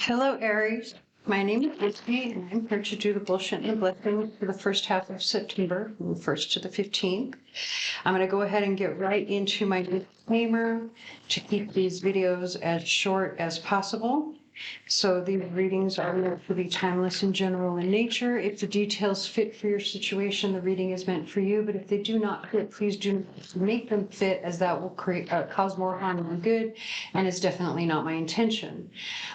Hello, Aries. My name is Anthony, and I'm here to do the bullshit and the blessing for the first half of September, from the 1st to the 15th. I'm going to go ahead and get right into my disclaimer to keep these videos as short as possible. So these readings are meant to be timeless and general in nature. If the details fit for your situation, the reading is meant for you. But if they do not fit, please do not make them fit, as that will cause more harm than good, and it's definitely not my intention.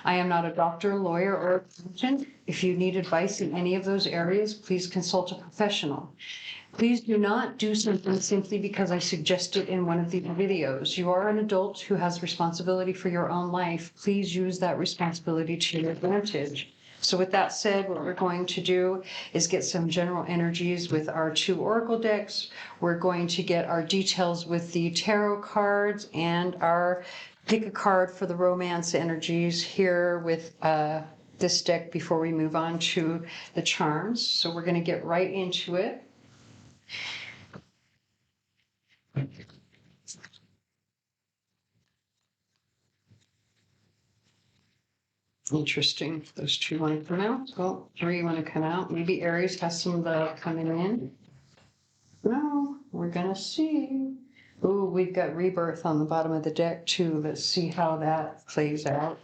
I am not a doctor, lawyer, or a physician. If you need advice in any of those areas, please consult a professional. Please do not do something simply because I suggest it in one of these videos. You are an adult who has responsibility for your own life. Please use that responsibility to your advantage. So with that said, what we're going to do is get some general energies with our 2 oracle decks. We're going to get our details with the tarot cards and our pick a card for the romance energies here with this deck before we move on to the charms. So we're going to get right into it. Interesting. Those 2 want to come out. Well, 3 want to come out. Maybe Aries has some love coming in. No, we're going to see. Ooh, we've got rebirth on the bottom of the deck too. Let's see how that plays out.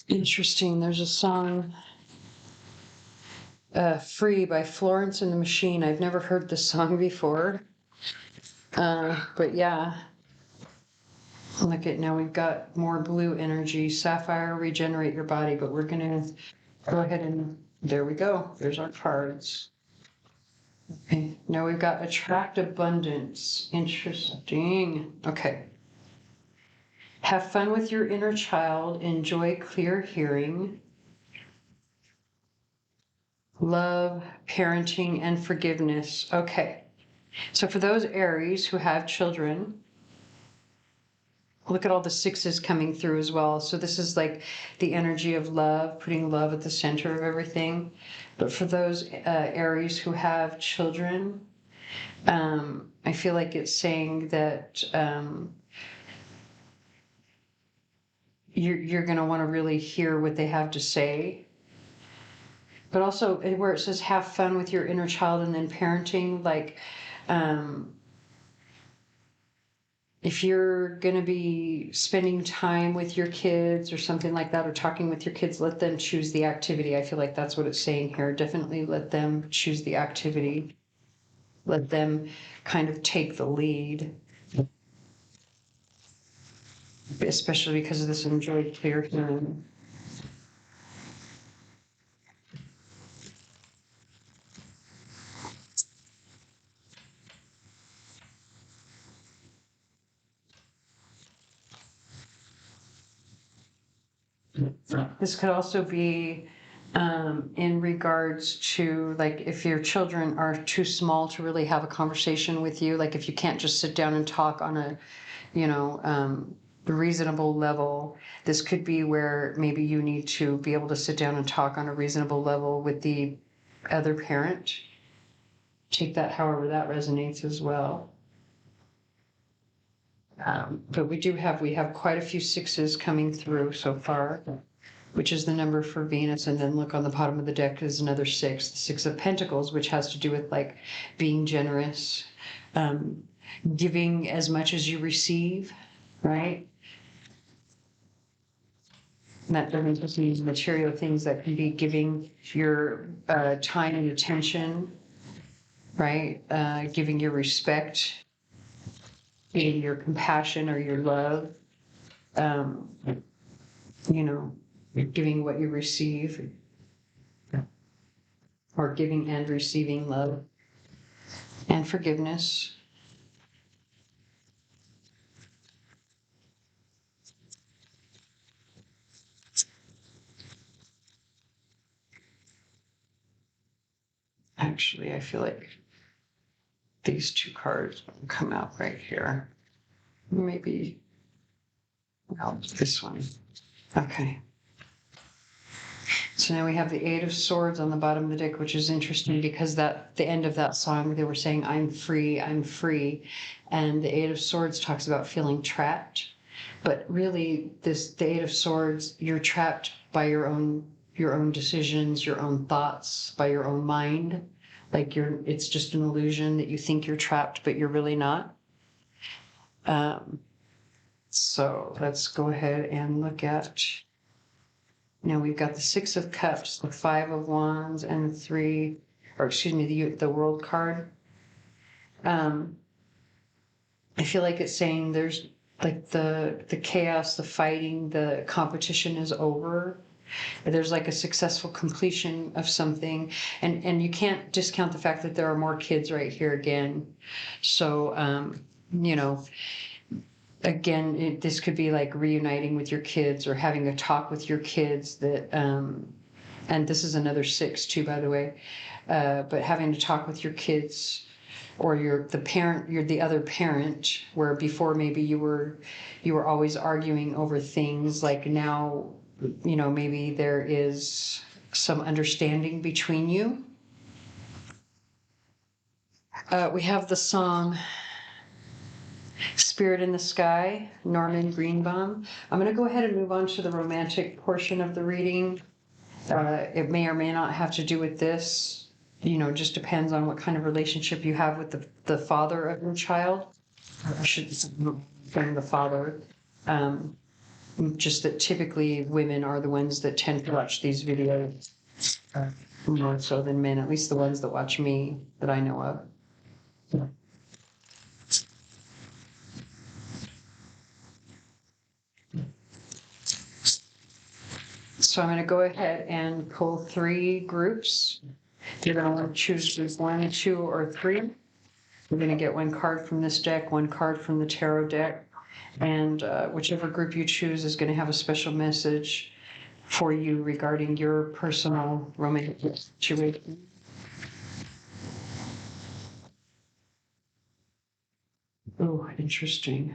Interesting. There's a song, Free by Florence and the Machine. I've never heard this song before. But yeah. Look at, now we've got more blue energy. Sapphire, regenerate your body, but we're going to go ahead and, there we go. There's our cards. Okay, now we've got attract abundance. Interesting. Okay. Have fun with your inner child. Enjoy clear hearing. Love, parenting, and forgiveness. Okay. So for those Aries who have children, look at all the 6s coming through as well. So this is like the energy of love, putting love at the center of everything. But for those Aries who have children, I feel like it's saying that you're going to want to really hear what they have to say. But also where it says have fun with your inner child and then parenting, like if you're going to be spending time with your kids or something like that, or talking with your kids, let them choose the activity. I feel like that's what it's saying here. Definitely let them choose the activity. Let them kind of take the lead. Especially because of this enjoy clear hearing. This could also be in regards to, like, if your children are too small to really have a conversation with you, like if you can't just sit down and talk on a, reasonable level, this could be where maybe you need to be able to sit down and talk on a reasonable level with the other parent. Take that however that resonates as well. But we have quite a few 6s coming through so far, which is the number for Venus. And then look on the bottom of the deck is another 6, the 6 of Pentacles, which has to do with like being generous, giving as much as you receive, right? And that doesn't just mean material things. That can be giving your time and attention, right? Giving your respect, giving your compassion or your love, giving what you receive, or giving and receiving love and forgiveness. Actually, I feel like these two cards come out right here. Maybe, well, this one. Okay. So now we have the Eight of Swords on the bottom of the deck, which is interesting because that the end of that song, they were saying, I'm free, I'm free. And the Eight of Swords talks about feeling trapped. But really, the Eight of Swords, you're trapped by your own decisions, your own thoughts, by your own mind. Like it's just an illusion that you think you're trapped, but you're really not. So let's go ahead and look at, now we've got the Six of Cups, the Five of Wands, and the World card. I feel like it's saying there's like the chaos, the fighting, the competition is over. There's like a successful completion of something, and you can't discount the fact that there are more kids right here again. So again, this could be like reuniting with your kids or having a talk with your kids that, and this is another six too, by the way, but having to talk with your kids or you're the other parent, where before maybe you were always arguing over things, like now, maybe there is some understanding between you. We have the song Spirit in the Sky, Norman Greenbaum. I'm going to go ahead and move on to the romantic portion of the reading. It may or may not have to do with this. Just depends on what kind of relationship you have with the father of your child. I shouldn't say the father. Just that typically women are the ones that tend to watch these videos more so than men, at least the ones that watch me that I know of. So I'm going to go ahead and pull three groups. You're going to want to choose group 1, 2, or 3. You're going to get one card from this deck, one card from the tarot deck, and whichever group you choose is going to have a special message for you regarding your personal romantic situation. Oh, interesting.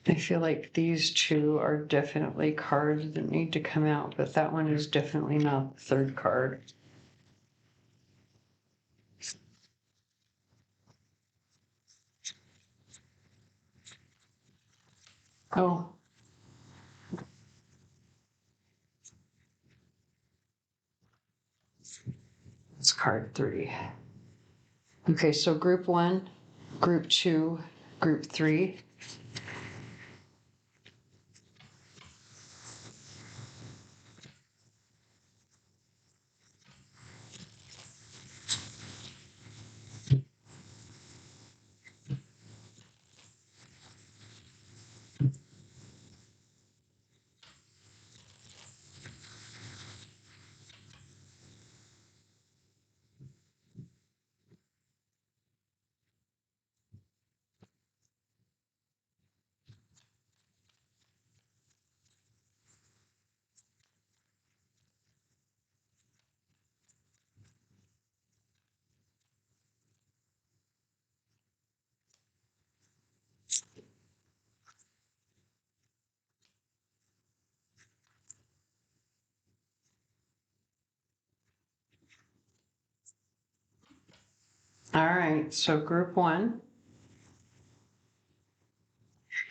I feel like these two are definitely cards that need to come out, but that one is definitely not the third card. Oh. It's card 3. Okay, so group 1, group 2, group 3. All right, so group 1.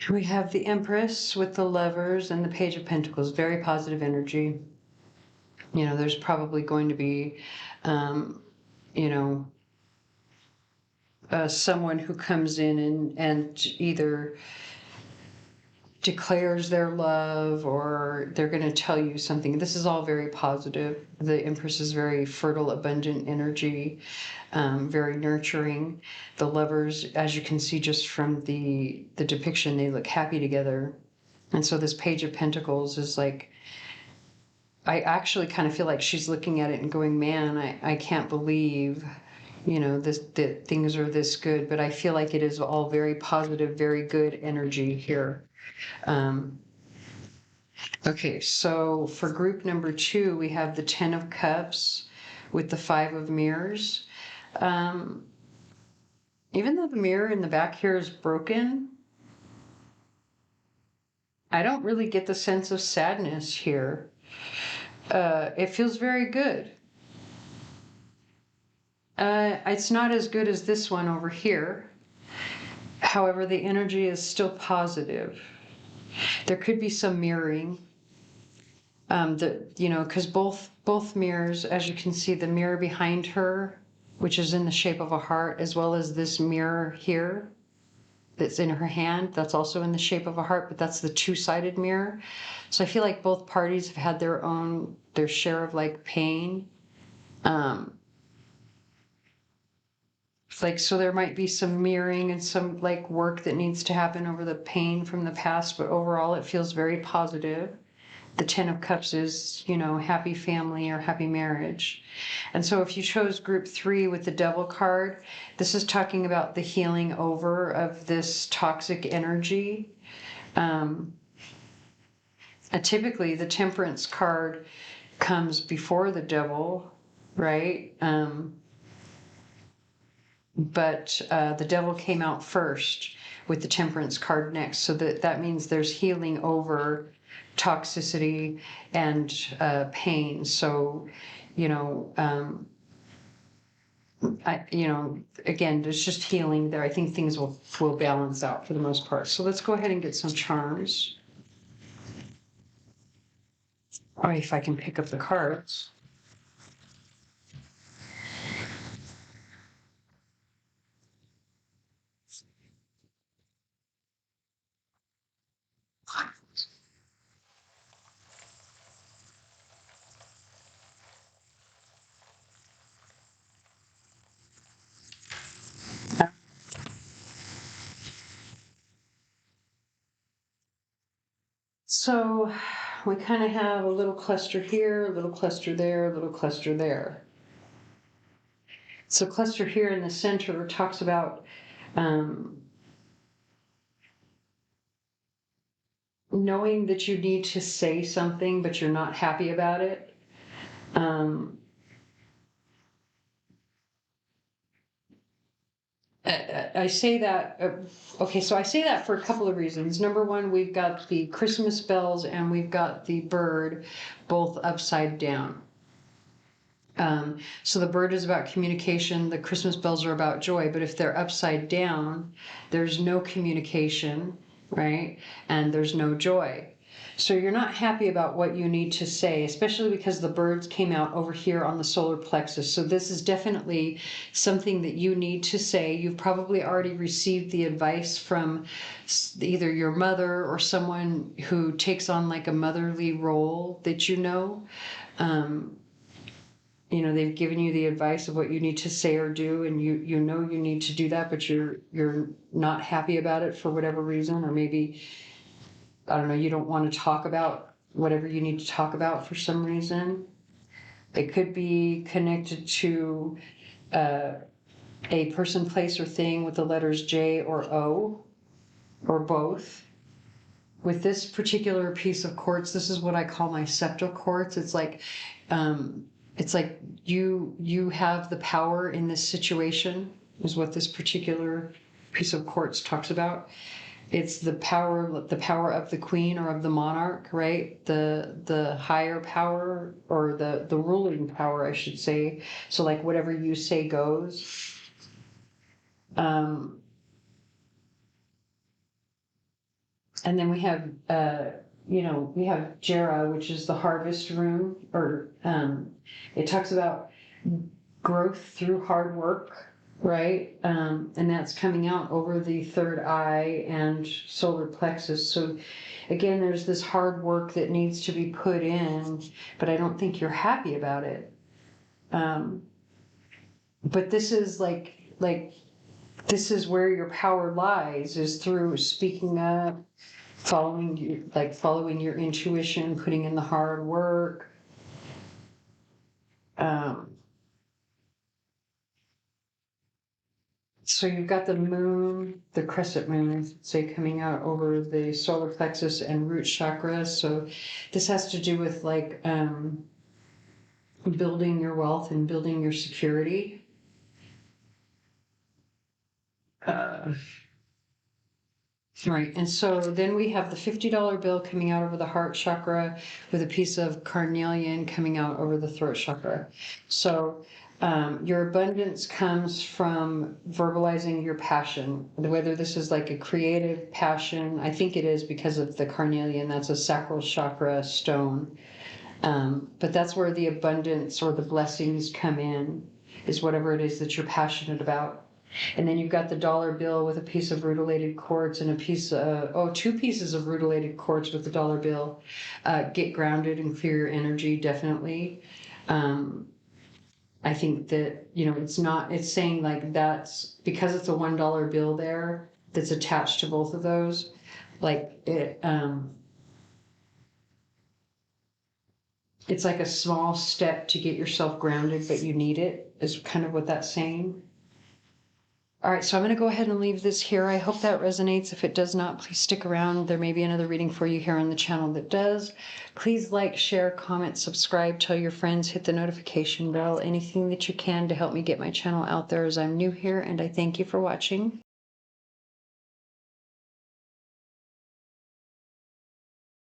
We have the Empress with the Lovers and the Page of Pentacles, very positive energy. There's probably going to be, someone who comes in and either declares their love or they're going to tell you something. This is all very positive. The Empress is very fertile, abundant energy, very nurturing. The Lovers, as you can see just from the depiction, they look happy together. And so this Page of Pentacles is like, I actually kind of feel like she's looking at it and going, man, I can't believe, that things are this good. But I feel like it is all very positive, very good energy here. Okay, so for group number 2, we have the 10 of Cups with the Five of Mirrors. Even though the mirror in the back here is broken, I don't really get the sense of sadness here. It feels very good. It's not as good as this one over here. However, the energy is still positive. There could be some mirroring. Because both mirrors, as you can see, the mirror behind her, which is in the shape of a heart, as well as this mirror here that's in her hand, that's also in the shape of a heart, but that's the two-sided mirror. So I feel like both parties have had their share of like pain. So there might be some mirroring and some like work that needs to happen over the pain from the past, but overall it feels very positive. The Ten of Cups is, happy family or happy marriage. And so if you chose group 3 with the Devil card, this is talking about the healing over of this toxic energy. Typically the Temperance card comes before the Devil, right? But the Devil came out first with the Temperance card next. So that means there's healing over toxicity and pain. So, again, there's just healing there. I think things will balance out for the most part. So let's go ahead and get some charms. All right, if I can pick up the cards. So we kind of have a little cluster here, a little cluster there, a little cluster there. So cluster here in the center talks about knowing that you need to say something, but you're not happy about it. I say that, okay, so I say that for a couple of reasons. Number one, we've got the Christmas bells and we've got the bird both upside down. So the bird is about communication, the Christmas bells are about joy, but if they're upside down, there's no communication, right? And there's no joy. So you're not happy about what you need to say, especially because the birds came out over here on the solar plexus. So this is definitely something that you need to say. You've probably already received the advice from either your mother or someone who takes on like a motherly role that they've given you the advice of what you need to say or do, and you need to do that, but you're not happy about it for whatever reason, or maybe, I don't know, you don't want to talk about whatever you need to talk about for some reason. It could be connected to a person, place, or thing with the letters J or O, or both. With this particular piece of quartz, this is what I call my scepter quartz. It's like you have the power in this situation, is what this particular piece of quartz talks about. It's the power of the queen or of the monarch, right? The higher power, or the ruling power, I should say. So like whatever you say goes. And then we have we have Jera, which is the harvest rune, or it talks about growth through hard work, right? And that's coming out over the third eye and solar plexus. So again, there's this hard work that needs to be put in, but I don't think you're happy about it. But this is like this is where your power lies, is through speaking up, following your intuition, putting in the hard work. So you've got the moon, the crescent moon, say, coming out over the solar plexus and root chakra. So this has to do with like building your wealth and building your security. Right, and so then we have the $50 bill coming out over the heart chakra with a piece of carnelian coming out over the throat chakra. So your abundance comes from verbalizing your passion, whether this is like a creative passion. I think it is because of the carnelian. That's a sacral chakra stone. But that's where the abundance or the blessings come in, is whatever it is that you're passionate about. And then you've got the dollar bill with a piece of rutilated quartz and a piece of, two pieces of rutilated quartz with the dollar bill. Get grounded and clear your energy, definitely. I think that, it's saying like that's, because it's a $1 bill there that's attached to both of those, like it's like a small step to get yourself grounded, but you need it, is kind of what that's saying. All right, so I'm going to go ahead and leave this here. I hope that resonates. If it does not, please stick around. There may be another reading for you here on the channel that does. Please like, share, comment, subscribe, tell your friends, hit the notification bell, anything that you can to help me get my channel out there, as I'm new here, and I thank you for watching.